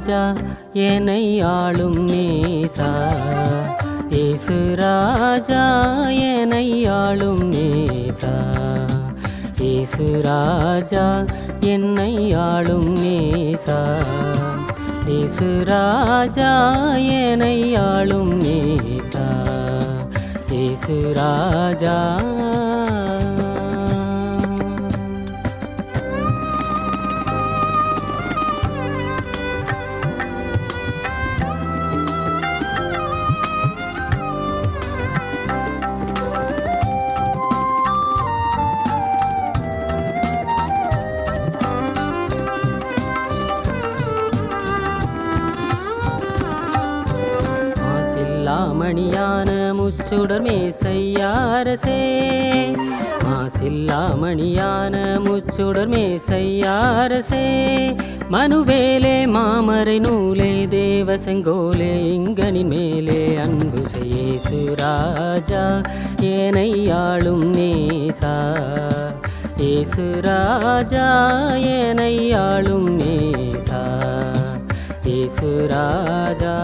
ராஜா என்னை ஆளும் நேசா, இயேசு ராஜா என்னை ஆளும் நேசா, இயேசு ராஜா என்னை ஆளும் நேசா, இயேசு ராஜா என்னை ஆளும் நேசா, இயேசு ராஜா. மணியான முச்சுடர் மேசையாரசே, மாசில்லாமணியான முச்சுடர் மேசையாரசே, மனுவேலே மாமரை நூலே தேவ செங்கோலே இங்கனின் மேலே அன்பு செய்யேசு ராஜா என்னை ஆளும் நேசா, இயேசு ராஜா என்னை ஆளும் நேசா, இயேசு ராஜா.